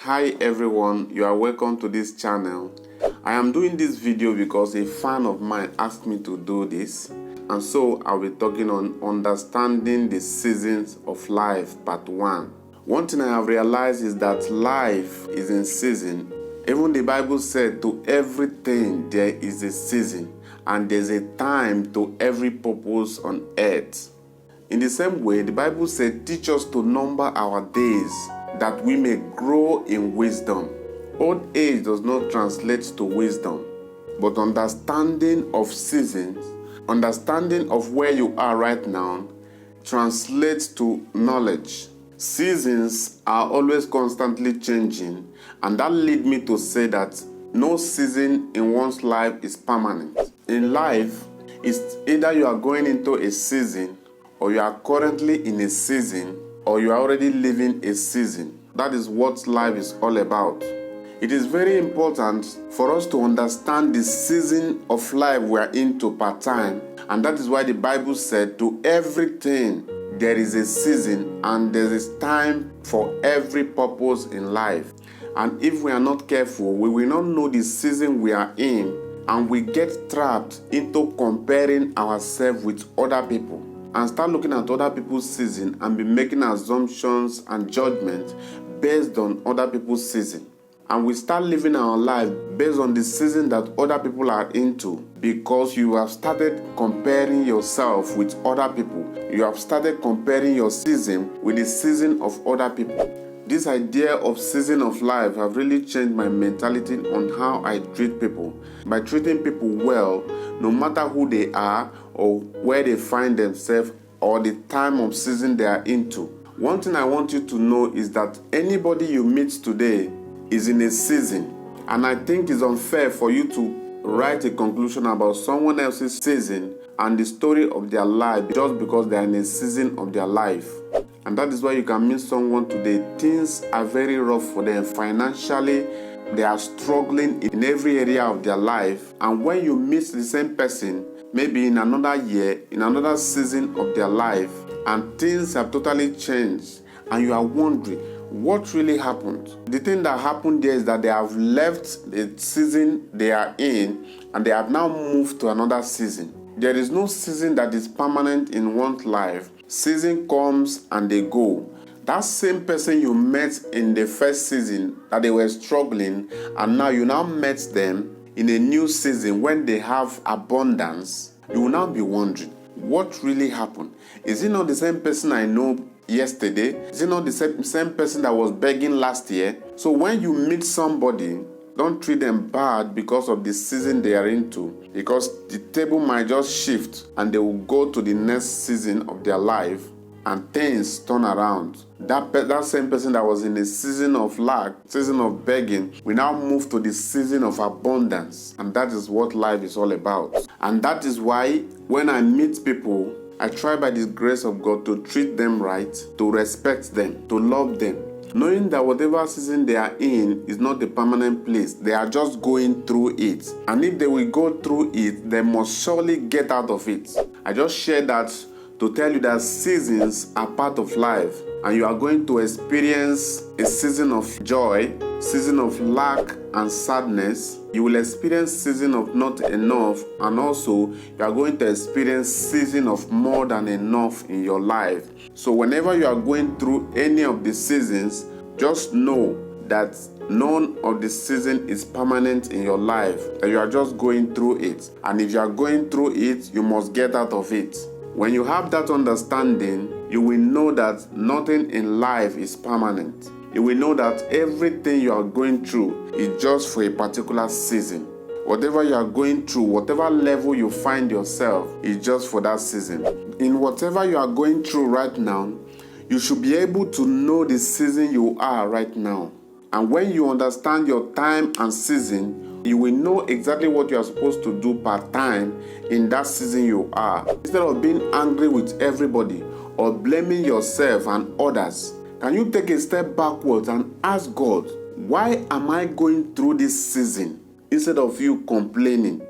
Hi everyone, you are welcome to this channel. I am doing this video because a fan of mine asked me to do this, and so I'll be talking on understanding the seasons of life, part 1. One thing I have realized is that life is in season. Even the Bible said to everything there is a season, and there's a time to every purpose on earth. In the same way, the Bible said, teach us to number our days, that we may grow in wisdom. Old age does not translate to wisdom, but understanding of seasons, understanding of where you are right now, translates to knowledge. Seasons are always constantly changing, and that leads me to say that no season in one's life is permanent. In life, it's either you are going into a season, or you are currently in a season, or you are already living a season. That is what life is all about. It is very important for us to understand the season of life we are into part time, and that is why the Bible said to everything there is a season and there is time for every purpose in life. And if we are not careful, we will not know the season we are in, and we get trapped into comparing ourselves with other people and start looking at other people's season and be making assumptions and judgments based on other people's season. And we start living our life based on the season that other people are into, because you have started comparing yourself with other people. You have started comparing your season with the season of other people. This idea of season of life have really changed my mentality on how I treat people. By treating people well, no matter who they are or where they find themselves or the time of season they are into. One thing I want you to know is that anybody you meet today is in a season. And I think it's unfair for you to write a conclusion about someone else's season and the story of their life just because they are in a season of their life. And that is why you can meet someone today. Things are very rough for them financially. They are struggling in every area of their life. And when you meet the same person, maybe in another year, in another season of their life, and things have totally changed, and you are wondering, what really happened? The thing that happened there is that they have left the season they are in, and they have now moved to another season. There is no season that is permanent in one's life. Season comes and they go. That same person you met in the first season that they were struggling, and now you now met them in a new season when they have abundance, you will now be wondering, what really happened? Is it not the same person I know yesterday? Is it not the same person that was begging last year? So when you meet somebody, don't treat them bad because of the season they are into, because the table might just shift and they will go to the next season of their life and things turn around. That same person that was in a season of lack, season of begging, will now move to the season of abundance. And that is what life is all about. And that is why when I meet people, I try by the grace of God to treat them right, to respect them, to love them, knowing that whatever season they are in is not the permanent place. They are just going through it. And if they will go through it, they must surely get out of it. I just share that to tell you that seasons are part of life, and you are going to experience a season of joy, season of lack and sadness. You will experience season of not enough, and also you are going to experience season of more than enough in your life. So whenever you are going through any of the seasons, just know that none of the season is permanent in your life, that you are just going through it. And if you are going through it, you must get out of it. When you have that understanding, you will know that nothing in life is permanent. You will know that everything you are going through is just for a particular season. Whatever you are going through, whatever level you find yourself, is just for that season. In whatever you are going through right now, you should be able to know the season you are right now. And when you understand your time and season, you will know exactly what you are supposed to do part time in that season you are. Instead of being angry with everybody or blaming yourself and others, can you take a step backwards and ask God, why am I going through this season? Instead of you complaining,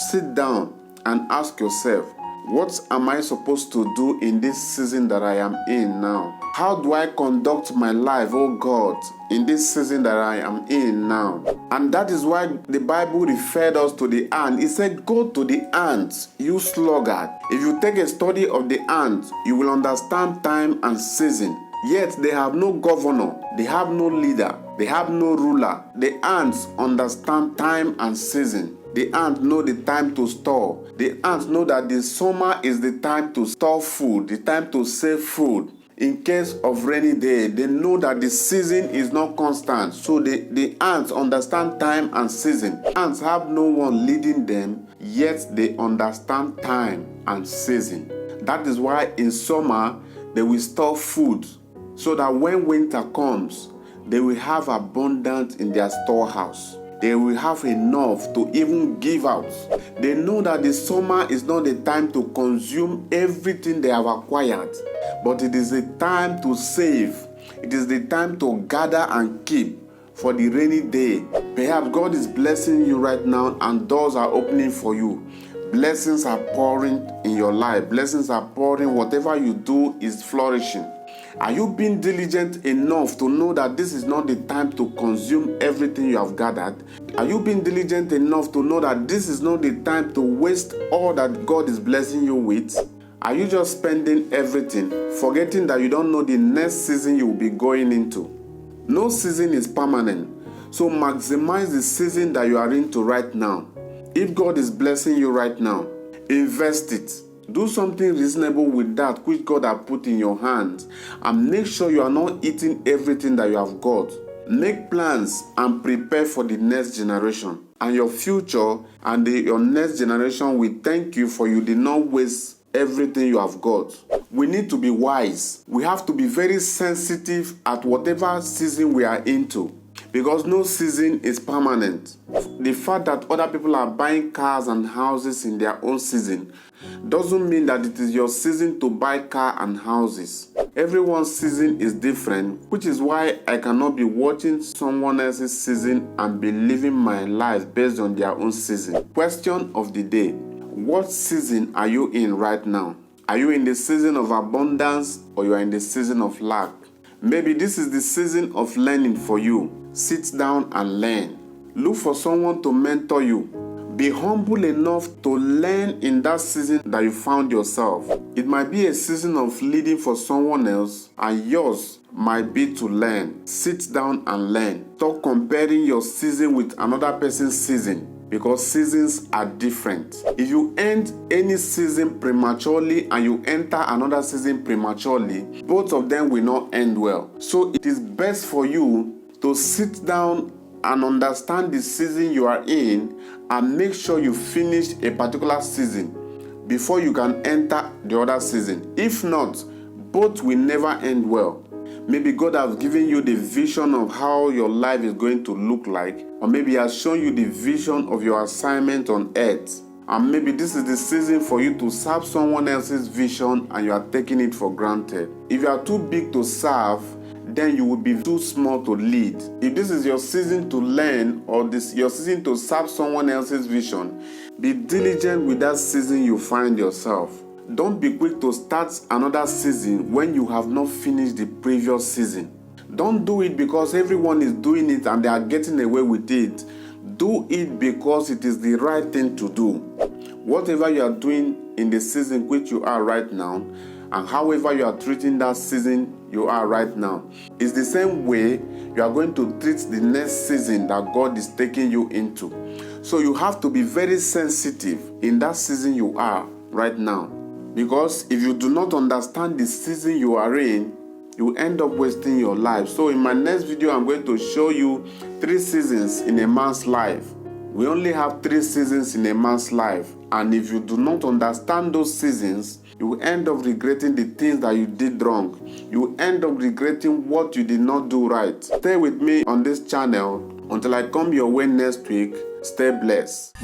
sit down and ask yourself, What am I supposed to do in this season that I am in now? How do I conduct my life, oh God, in this season that I am in now? And that is why the Bible referred us to the ant. It said, go to the ants, you sluggard. If you take a study of the ants, you will understand time and season. Yet they have no governor, they have no leader, they have no ruler. The ants understand time and season. The ants know the time to store. The ants know that the summer is the time to store food, the time to save food. In case of rainy day, they know that the season is not constant. So the ants understand time and season. Ants have no one leading them, yet they understand time and season. That is why in summer, they will store food so that when winter comes, they will have abundance in their storehouse. They will have enough to even give out. They know that the summer is not the time to consume everything they have acquired, but it is the time to save. It is the time to gather and keep for the rainy day. Perhaps God is blessing you right now and doors are opening for you. Blessings are pouring in your life. Blessings are pouring. Whatever you do is flourishing. Are you being diligent enough to know that this is not the time to consume everything you have gathered? Are you being diligent enough to know that this is not the time to waste all that God is blessing you with? Are you just spending everything, forgetting that you don't know the next season you will be going into? No season is permanent, so maximize the season that you are into right now. If God is blessing you right now, invest it. Do something reasonable with that which God has put in your hands, and make sure you are not eating everything that you have got. Make plans and prepare for the next generation, and your future and your next generation will thank you for you did not waste everything you have got. We need to be wise. We have to be very sensitive at whatever season we are into, because no season is permanent. The fact that other people are buying cars and houses in their own season doesn't mean that it is your season to buy car and houses. Everyone's season is different, which is why I cannot be watching someone else's season and be living my life based on their own season. Question of the day: what season are you in right now? Are you in the season of abundance or you are in the season of lack? Maybe this is the season of learning for you. Sit down and learn. Look for someone to mentor you. Be humble enough to learn in that season that you found yourself. It might be a season of leading for someone else, and yours might be to learn. Sit down and learn. Stop comparing your season with another person's season, because seasons are different. If you end any season prematurely and you enter another season prematurely, both of them will not end well. So it is best for you to sit down and understand the season you are in and make sure you finish a particular season before you can enter the other season. If not, both will never end well. Maybe God has given you the vision of how your life is going to look like, or maybe He has shown you the vision of your assignment on earth. And maybe this is the season for you to serve someone else's vision and you are taking it for granted. If you are too big to serve, then you will be too small to lead. If this is your season to learn, or this your season to serve someone else's vision, be diligent with that season you find yourself. Don't be quick to start another season when you have not finished the previous season. Don't do it because everyone is doing it and they are getting away with it. Do it because it is the right thing to do. Whatever you are doing in the season which you are right now, and however you are treating that season you are right now, is the same way you are going to treat the next season that God is taking you into. So you have to be very sensitive in that season you are right now, because if you do not understand the season you are in, you end up wasting your life. So in my next video, I'm going to show you 3 seasons in a man's life. We only have 3 seasons in a man's life, and if you do not understand those seasons, you will end up regretting the things that you did wrong. You will end up regretting what you did not do right. Stay with me on this channel until I come your way next week. Stay blessed.